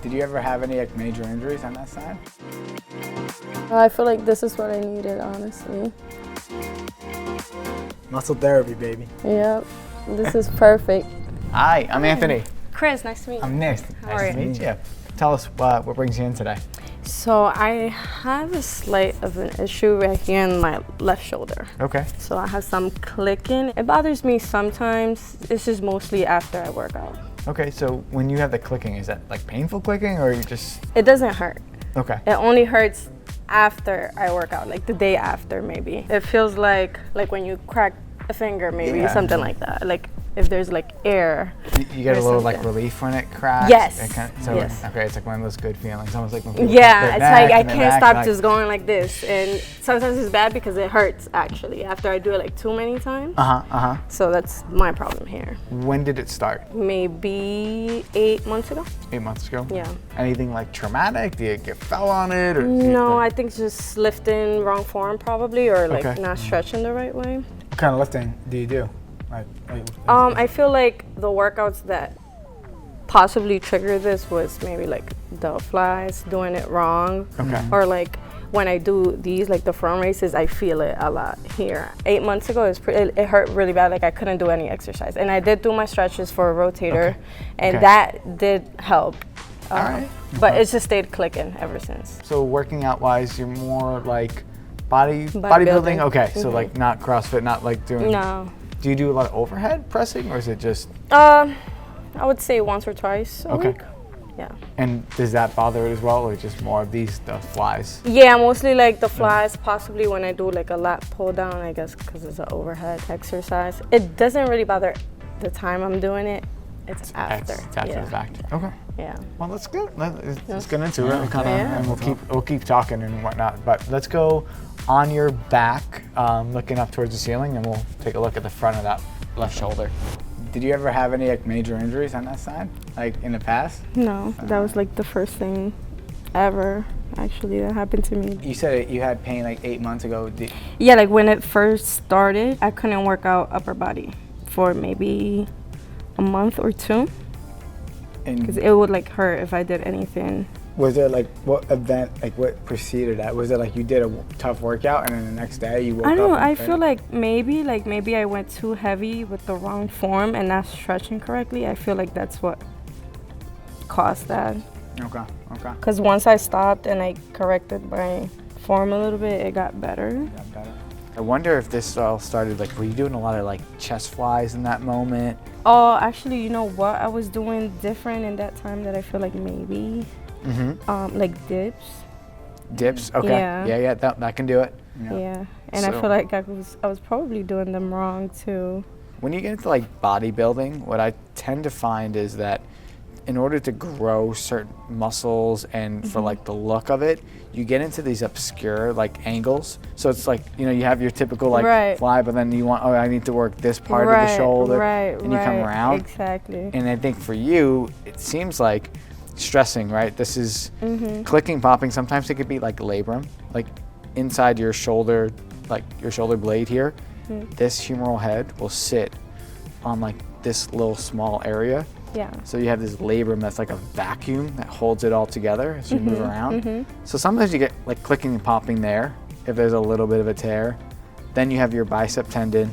Did you ever have any like major injuries on that side? I feel like this is what I needed, honestly. Muscle therapy, baby. Yep, this is perfect. Hi, I'm Anthony. Cris, nice to meet you. I'm Nick. How are Nice to you? meet you. Tell us what brings you in today. So I have a slight of an issue right here in my left shoulder. Okay. So I have some clicking. It bothers me sometimes. This is mostly after I work out. Okay, so when you have the clicking, is that like painful clicking or you just... It doesn't hurt. Okay. It only hurts after I work out, like the day after maybe. It feels like when you crack a finger maybe, something like that. Like if there's like air. You get a little like something. relief when it cracks? Yes. Yes. Okay, it's like one of those good feelings. Almost like when people Yeah, their it's neck like I and their can't neck, stop like, just going like this. And sometimes it's bad because it hurts actually after I do it like too many times. So that's my problem here. When did it start? Maybe 8 months ago. 8 months ago? Yeah. Anything like traumatic? Do you get fell on it? Or No, I think just lifting wrong form probably, or like Okay. not stretching the right way. What kind of lifting do you do? I feel like the workouts that possibly triggered this was maybe like the flies, doing it wrong. Okay. Or like when I do these, like the front races, I feel it a lot here. 8 months ago, it hurt really bad. Like I couldn't do any exercise. And I did do my stretches for a rotator, and that did help. All right. But it's just stayed clicking ever since. So working out wise, you're more like bodybuilding? Okay, so like not CrossFit, not like doing... No. Do you do a lot of overhead pressing or is it just... I would say once or twice a week. Yeah. And does that bother it as well, or just more of the flies? Yeah, mostly like the flies, possibly when I do like a lat pull down, I guess because it's an overhead exercise. It doesn't really bother the time I'm doing it. It's after. It's after the fact. Okay. Yeah. Well, that's good. Let's get into it. And we'll keep talking and whatnot. But let's go on your back, looking up towards the ceiling, and we'll take a look at the front of that left shoulder. Did you ever have any like major injuries on that side, like in the past? No, that was like the first thing ever actually that happened to me. You said you had pain like 8 months ago. Yeah, like when it first started, I couldn't work out upper body for maybe a month or two, because it would like hurt if I did anything. Was there like what event, like what preceded that? Was it like you did a tough workout and then the next day you woke up? I don't know. I feel like maybe I went too heavy with the wrong form and not stretching correctly. I feel like that's what caused that. Okay. Because once I stopped and I corrected my form a little bit, it got better. I wonder if this all started like, were you doing a lot of like chest flies in that moment? Oh, actually, you know what I was doing different in that time that I feel like maybe, like dips. Dips? Okay. Yeah, that can do it. Yeah. And I feel like I was probably doing them wrong too. When you get into like bodybuilding, what I tend to find is that in order to grow certain muscles and for like the look of it, you get into these obscure like angles. So it's like, you know, you have your typical like fly, but then you want, I need to work this part of the shoulder, and you come around. Exactly. And I think for you, it seems like stressing, right? This is clicking, popping. Sometimes it could be like labrum, like inside your shoulder, like your shoulder blade here. This humeral head will sit on like this little small area. Yeah. So you have this labrum that's like a vacuum that holds it all together as you move around. So sometimes you get like clicking and popping there if there's a little bit of a tear. Then you have your bicep tendon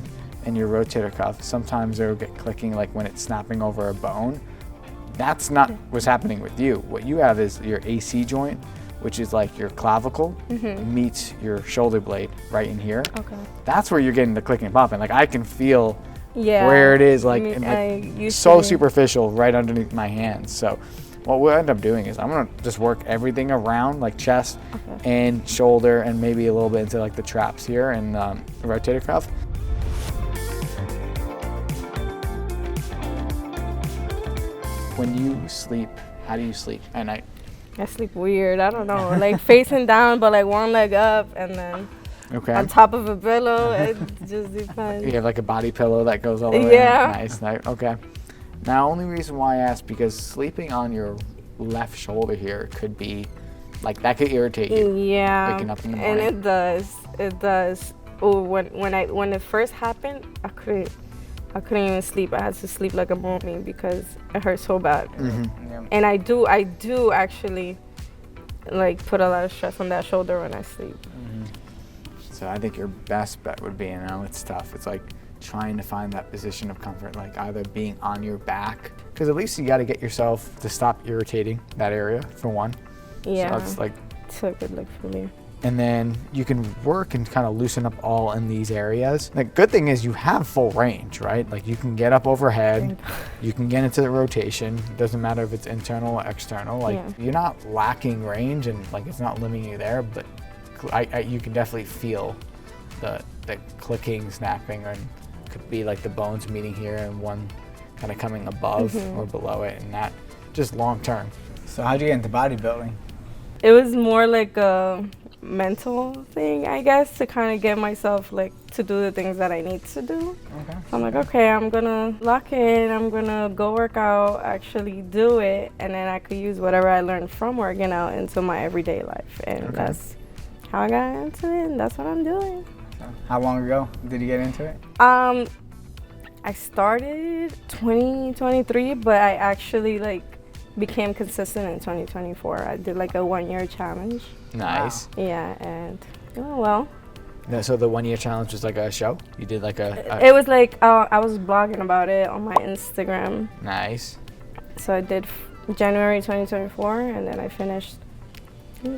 and your rotator cuff. Sometimes they'll get clicking like when it's snapping over a bone. That's not what's happening with you. What you have is your AC joint, which is like your clavicle meets your shoulder blade right in here. Okay. That's where you're getting the clicking and popping. Like I can feel where it is, like, so superficial right underneath my hands. So what we'll end up doing is I'm gonna just work everything around, like chest and shoulder, and maybe a little bit into like the traps here and the rotator cuff. When you sleep, how do you sleep at night? I sleep weird. I don't know, like facing down, but like one leg up, and then on top of a pillow. It just depends. You have like a body pillow that goes all the way. Nice. Okay. Now, only reason why I asked, because sleeping on your left shoulder here could be like, that could irritate you. Yeah. Waking up in the morning. And it does. Oh, when it first happened, I couldn't even sleep. I had to sleep like a mummy because it hurt so bad. And I do actually like put a lot of stress on that shoulder when I sleep. So I think your best bet would be, and I know it's tough, it's like trying to find that position of comfort, like either being on your back, because at least you got to get yourself to stop irritating that area for one. Yeah. So that's like, it's a good look for me. and then you can work and kind of loosen up all in these areas. The good thing is you have full range, right? Like you can get up overhead, you can get into the rotation. It doesn't matter if it's internal or external. Like you're not lacking range, and like it's not limiting you there, but you can definitely feel the clicking, snapping, and could be like the bones meeting here and one kind of coming above or below it, and that just long term. So how'd you get into bodybuilding? It was more like a mental thing, I guess, to kind of get myself like to do the things that I need to do. Okay. So I'm like, okay, I'm gonna lock in, I'm gonna go work out, actually do it, and then I could use whatever I learned from working out into my everyday life. And that's how I got into it, and that's what I'm doing. How long ago did you get into it? I started 2023, but I actually like became consistent in 2024. I did like a 1-year challenge. Nice. Wow. Yeah, and oh well. No, so the 1-year challenge was like a show? You did like a It was like, I was blogging about it on my Instagram. Nice. So I did January 2024, and then I finished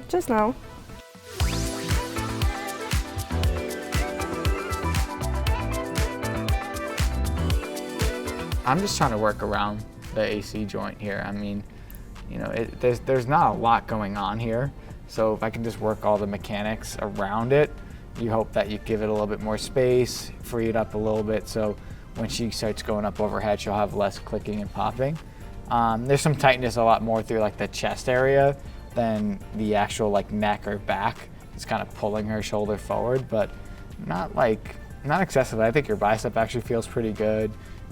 just now. I'm just trying to work around the AC joint here. I mean, you know, there's not a lot going on here. So if I can just work all the mechanics around it, you hope that you give it a little bit more space, free it up a little bit, so when she starts going up overhead, she'll have less clicking and popping. There's some tightness a lot more through like the chest area than the actual like neck or back. It's kind of pulling her shoulder forward, but not excessively. I think your bicep actually feels pretty good,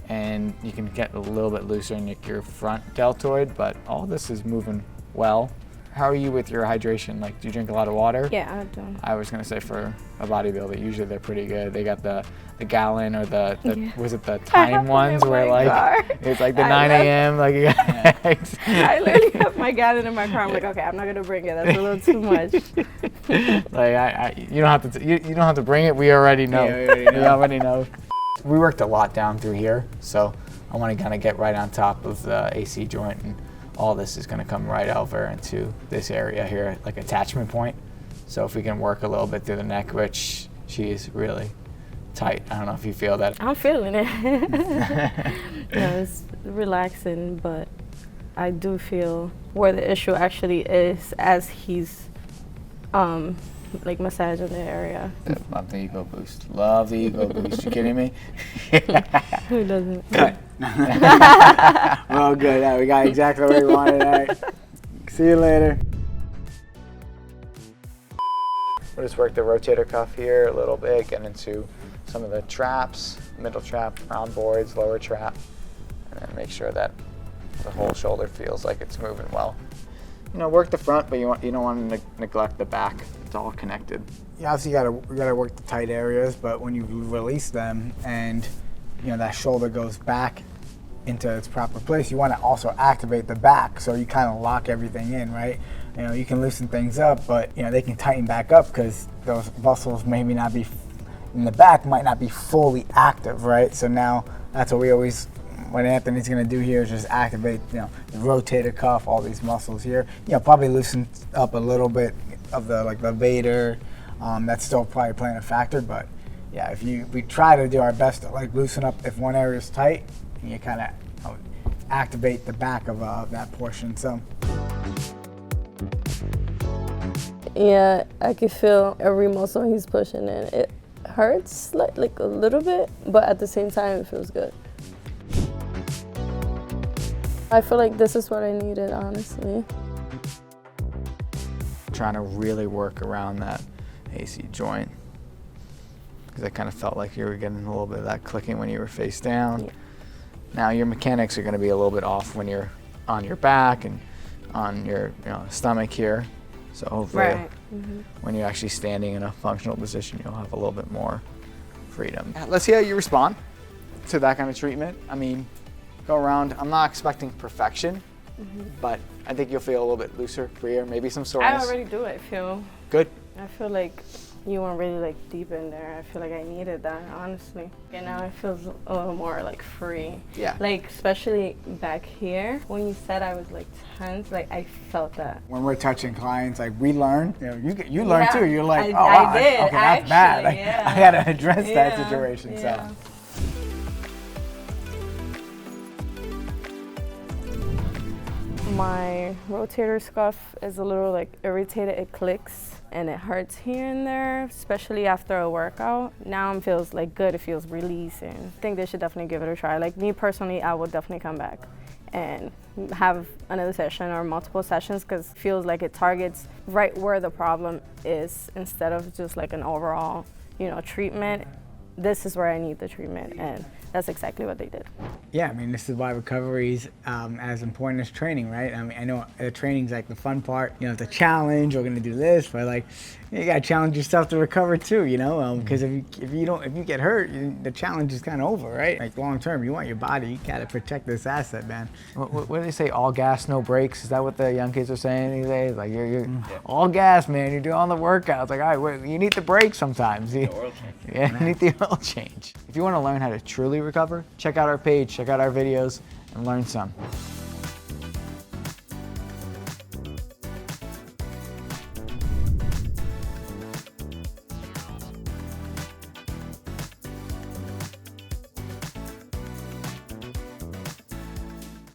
and you can get a little bit looser in your front deltoid, but all this is moving well. How are you with your hydration? Like, do you drink a lot of water? Yeah, I do. I was gonna say for a bodybuilder, usually they're pretty good. They got the gallon or the was it the time ones where like it's like the 9 a.m. like you got I literally have my gallon in my car. I'm like, okay, I'm not gonna bring it. That's a little too much. Like you don't have to you don't have to bring it. We already know. Yeah, we already know. We worked a lot down through here, so I want to kind of get right on top of the AC joint, and all this is going to come right over into this area here, like attachment point. So if we can work a little bit through the neck, which she is really tight. I don't know if you feel that. I'm feeling it. It's relaxing, but I do feel where the issue actually is as he's like massaging the area. Love the ego boost. Love the ego boost. You kidding me? Who doesn't? Well, good. Yeah, we got exactly what we wanted. All right. See you later. We'll just work the rotator cuff here a little bit, get into some of the traps, middle trap, round boards, lower trap, and then make sure that the whole shoulder feels like it's moving well. You know, work the front, but you don't want to neglect the back. It's all connected. Yeah, obviously you gotta work the tight areas, but when you release them and you know that shoulder goes back into its proper place, you want to also activate the back, so you kind of lock everything in, right? You know, you can loosen things up, but you know they can tighten back up because those muscles maybe not be in the back might not be fully active, right? So now that's what we always. What Anthony's going to do here is just activate, you know, the rotator cuff, all these muscles here. You know, probably loosen up a little bit of the like the vader. That's still probably playing a factor, but yeah, we try to do our best to like loosen up if one area is tight, and you kind of activate the back of that portion. So. Yeah, I can feel every muscle he's pushing in. It hurts like a little bit, but at the same time, it feels good. I feel like this is what I needed, honestly. Trying to really work around that AC joint, because I kind of felt like you were getting a little bit of that clicking when you were face down. Yeah. Now your mechanics are going to be a little bit off when you're on your back and on your stomach here. So hopefully when you're actually standing in a functional position, you'll have a little bit more freedom. Let's see how you respond to that kind of treatment. I mean, go around. I'm not expecting perfection, but I think you'll feel a little bit looser, freer, maybe some I soreness. already do. I feel Good. I feel like you went really like deep in there. I feel like I needed that, honestly. And now it feels a little more like free. Yeah. Like especially back here, when you said I was like tense, like I felt that. When we're touching clients, like we learn, you learn Yeah, too. You're like, I oh, wow, did, okay, that's bad. actually, Like, yeah. I gotta address that Yeah, situation. yeah. So. My rotator cuff is a little like irritated. It clicks and it hurts here and there, especially after a workout. Now it feels like good. It feels releasing. I think they should definitely give it a try. Like me personally, I would definitely come back and have another session or multiple sessions because it feels like it targets right where the problem is instead of just like an overall, treatment. This is where I need the treatment, and that's exactly what they did. Yeah, I mean, this is why recovery is as important as training, right? I mean, I know training's like the fun part, the challenge, we're gonna do this, but like, you gotta challenge yourself to recover too, because if you get hurt, the challenge is kind of over, right? Like long term, you want your body, you gotta protect this asset, man. What do they say? All gas, no brakes. Is that what the young kids are saying these days? Like you're all gas, man. You're doing all the workouts. Like, all right, you need the brakes sometimes. The oil change. Yeah, you need the oil change. If you want to learn how to truly recover, check out our page, check out our videos, and learn some.